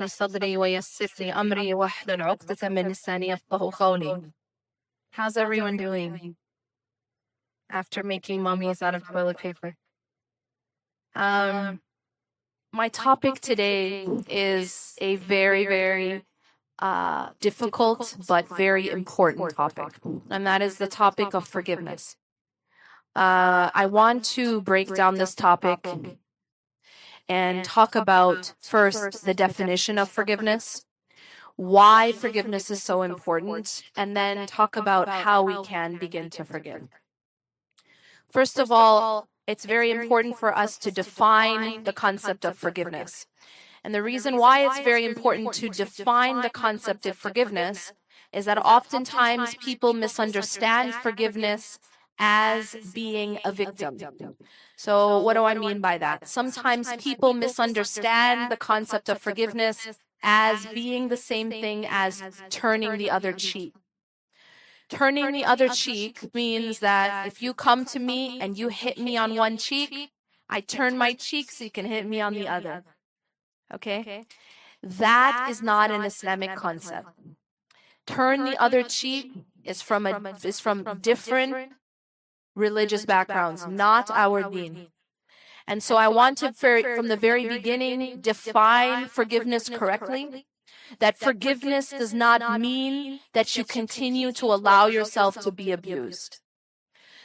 لي صدري ويسر لي أمري واحلل عقدة من لساني يفقهوا قولي. How's everyone doing after making mummies out of toilet paper? My topic today is a very difficult but very important topic, and that is the topic of forgiveness. I want to break down this topic and talk about first the definition of forgiveness, why forgiveness is so important, and then talk about how we can begin to forgive. First of all, it's very important for us to define the concept of forgiveness. And the reason why it's very important to define the concept of forgiveness is that oftentimes people misunderstand forgiveness as being a victim. So what do I mean by that? Sometimes people misunderstand the concept of forgiveness as being the same thing as turning the other cheek. Turning the other cheek means that if you come to me and you hit me on one cheek, I turn my cheek so you can hit me on the other. Okay? That is not an Islamic concept. Turn the other cheek is from different religious backgrounds, not our Deen. And so I want to, from the very beginning, define forgiveness correctly. That forgiveness does not mean that you continue to allow yourself to be abused.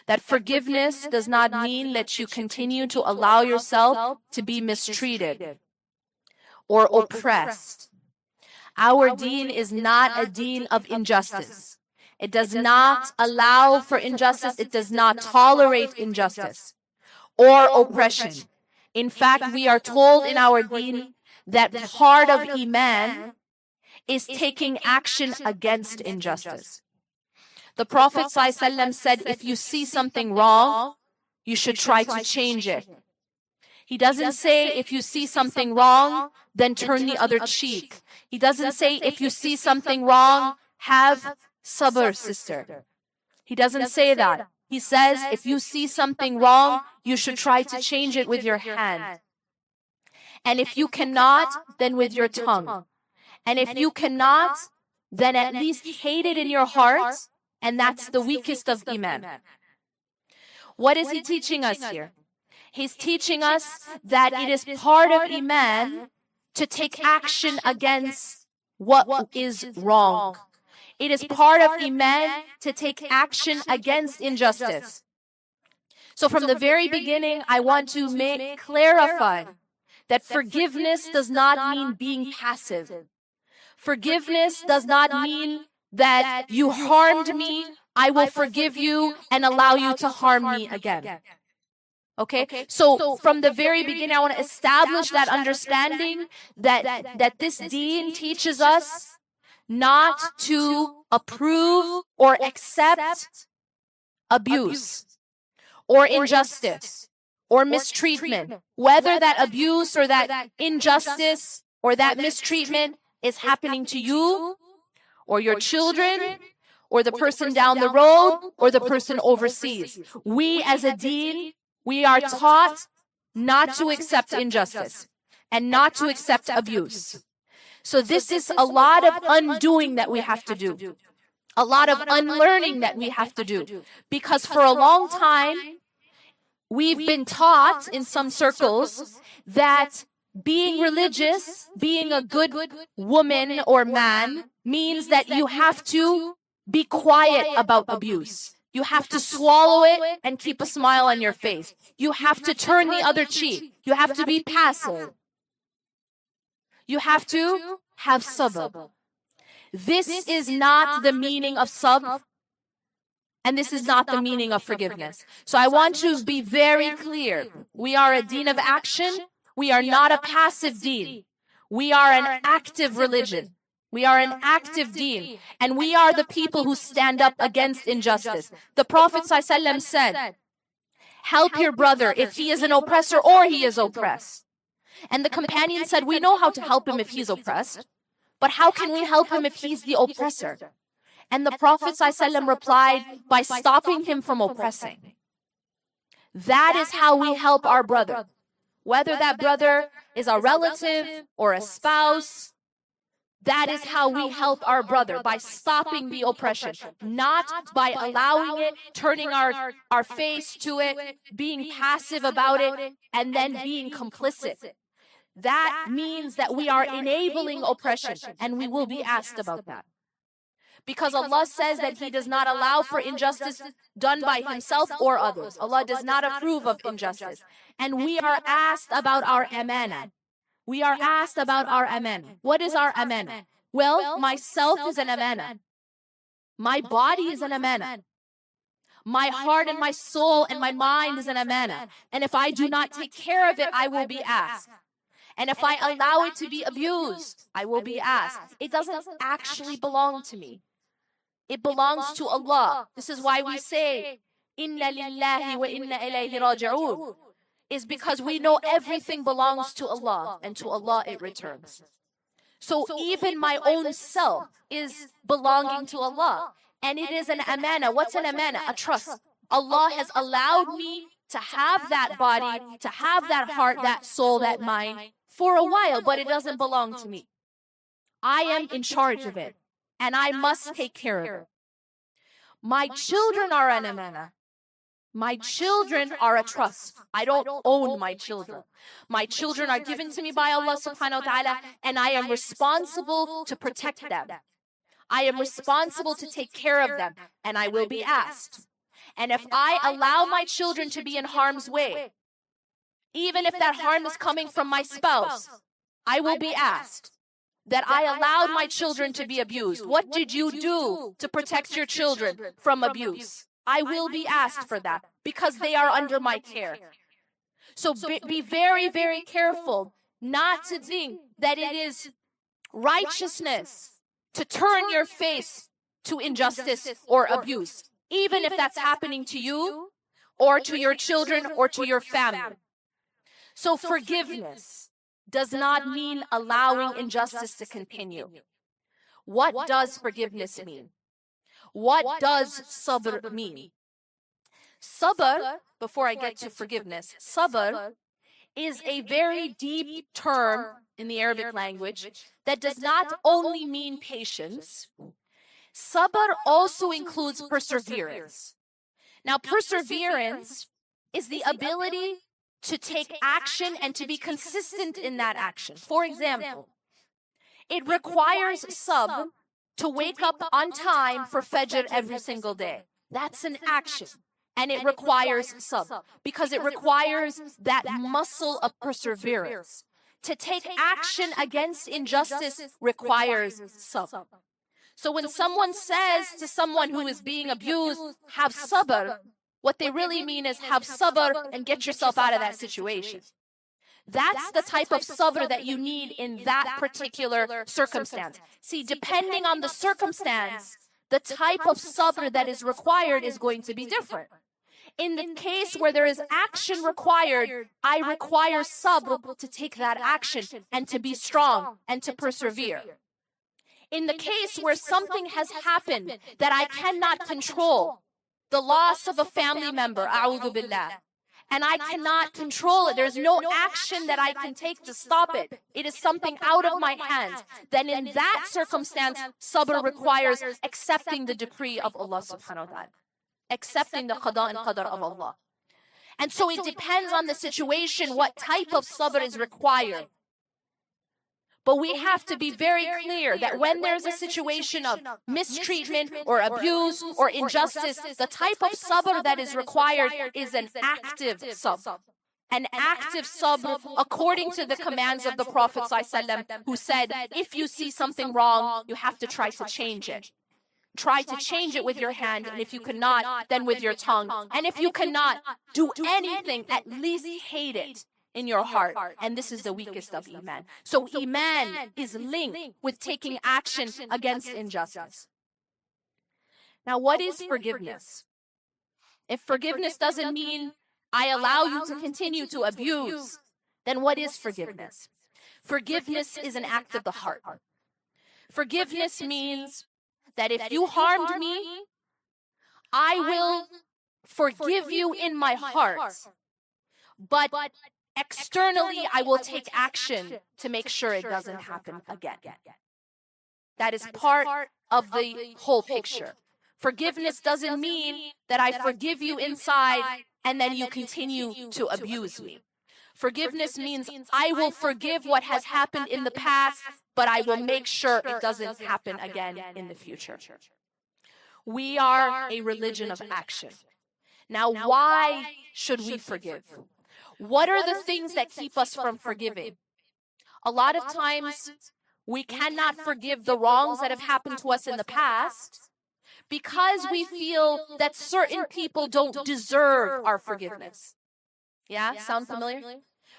That forgiveness does not mean that you continue to allow yourself to be mistreated or oppressed. Our Deen is not a Deen of injustice. It does not allow for injustice. It does not tolerate injustice or oppression. In fact, we are told in our Deen that part of Iman is taking action against injustice. The Prophet ﷺ said, if you see something wrong, you should try to change it. He doesn't say, if you see something wrong, then turn the other cheek. He doesn't say, if you see something wrong, have Sabr, sister. He doesn't say that. He says, if you see something wrong, you should try to change it with your hand. And if you cannot, then with your tongue. And if you cannot, then at least hate it in your heart, and that's the weakest of Iman. What is he teaching us here? He's teaching us that it is part of Iman to take action against what is wrong. It is part of Iman to take action against injustice. So from the very beginning, I want to clarify that forgiveness does not mean being passive. Forgiveness does not mean that you harmed me, I will forgive you and allow you to harm me again. Okay? So from the very beginning, I want to establish that understanding that this Deen teaches us not to approve or accept abuse or injustice or mistreatment, whether that abuse or that injustice or that mistreatment is happening to you or your children or the person down the road or the person overseas. We as a Deen, we are taught not to accept injustice and not to accept abuse. So this is a lot of undoing that we have to do. A lot of unlearning that we have to do. Because for a long time, we've been taught in some circles that being religious, being a good woman or man, means that you have to be quiet about abuse. You have to swallow it and keep a smile on your face. You have to turn the other cheek. You have to be passive. You have to have sabr. This is not the meaning of sabr, and this is not the meaning of forgiveness. So I want to be very clear. We are a Deen of action. We are not a passive Deen. We are an active religion. We are an active Deen. And we are the people who stand up against injustice. The Prophet ﷺ said, help your brother if he is an oppressor or he is oppressed. And the companion said, we know how to help him if he's oppressed, but how can we help him if he's the oppressor? And the Prophet ﷺ replied, by stopping him from oppressing. That is how we help our brother. Whether that brother is a relative or a spouse That is how we help our brother, by stopping the oppression, not by allowing it, turning our face to it, being passive about it, and then being complicit. That means that we are enabling oppression, and we will be asked about that. Because Allah says that He does not allow for injustice done by Himself or others. Allah does not approve of injustice. And we are asked about our amana. We are asked about our amana. What is our amana? Well, myself is an amana. My body is an amana. My heart and my soul and my mind is an amana. And if I do not take care of it, I will be asked. And if I allow it to be abused, I will be asked. It doesn't actually belong to me. It belongs to Allah. This is why we say, Inna lillahi wa inna ilayhi raji'un. Is because we know everything belongs to Allah, and to Allah it returns. So even my own self is belonging to Allah. And it is an amana. What's an amana? A trust. Allah has allowed me to have that body, to have that heart, that soul, that mind for a while, but it doesn't belong to me. I am in charge of it, and I must take care of it. My children are an amana. My children are a trust. I don't own my children. My children are given to me by Allah subhanahu wa ta'ala, and I am responsible to protect them. I am responsible to take care of them, and I will be asked. And if I allow my children to be in harm's way, even if that harm is coming from my spouse, I will be asked. That I allowed my children to be abused. What did you do to protect your children from abuse? I will be asked for that because they are under my care. So be very, very careful not to think that it is righteousness to turn your face to injustice or abuse, even if that's happening to you or to your children or to your family. So forgiveness does not mean allowing injustice to continue. What does forgiveness mean? What does sabr mean? Sabr, before I get to forgiveness, sabr is a very deep term in the Arabic language that does not only mean patience. Sabr also includes perseverance. Now, perseverance is the ability to take action and to be consistent in that action. For example, it requires sabr to wake up on time for Fajr every single day. That's an action. And it requires sabr because it requires that muscle of perseverance. To take action against injustice requires sabr. So when someone says to someone who is being abused, have sabr, what they really mean is have sabr and get yourself out of that situation. That's the type of sabr that you need in that particular circumstance. See, depending on the circumstance, the type of sabr that is required is going to be different. In the case where there is action required, I require sabr to take that action and to be strong and to persevere. In the case where something has happened that I cannot control, the loss of a family member, a'udhu billah, and I cannot control it, there's no action that I can take to stop it, it is something out of my hands, then in that circumstance, sabr requires accepting the decree of Allah subhanahu wa ta'ala, accepting the qada and qadar of Allah. And so it depends on the situation what type of sabr is required. But we have to be very clear that when there's a situation of mistreatment or abuse or injustice, the type of sabr that is required is an active sabr. An active sabr according to the commands of the Prophet ﷺ, who said, if you see something wrong, you have to try to change it. Try to change it with your hand, and if you cannot, then with your tongue. And if you cannot do anything, at least hate it in your heart. And this is the weakest of Iman. So Iman is linked with taking action against injustice. Now, what is forgiveness? If forgiveness doesn't mean I allow you to continue to abuse, then what is forgiveness? Forgiveness is an act of the heart. Forgiveness means that if you harmed me, I will forgive you in my heart. But externally, I will take action to make sure it doesn't happen again. That is part of the whole picture. Forgiveness doesn't mean that I forgive you inside and then you continue to abuse me. Forgiveness means I will forgive what has happened in the past, but I will make sure it doesn't happen again in the future. We are a religion of action. Now, why should we forgive? What are the things that keep us from forgiving? A lot of times, we cannot forgive the wrongs that have happened to us in the past because we feel that certain people don't deserve our forgiveness. Yeah, sound familiar?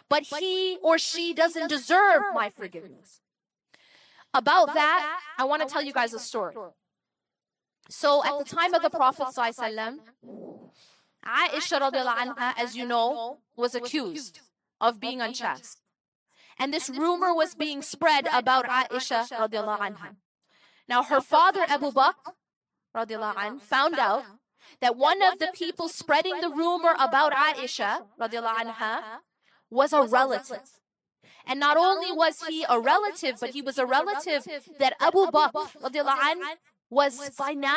But he or she doesn't deserve my forgiveness. About that, I want to tell you guys a story. So at the time of the Prophet ﷺ, Aisha radiallahu anha, as you know, was accused of being unchaste. And this rumor was being spread about Aisha radiallahu anha. Now her father Abu Bakr radiallahu anhu found out that one of the people spreading the rumor about Aisha radiallahu anha was a relative. And not only was he a relative, but he was a relative that Abu Bakr radiallahu anhu was financially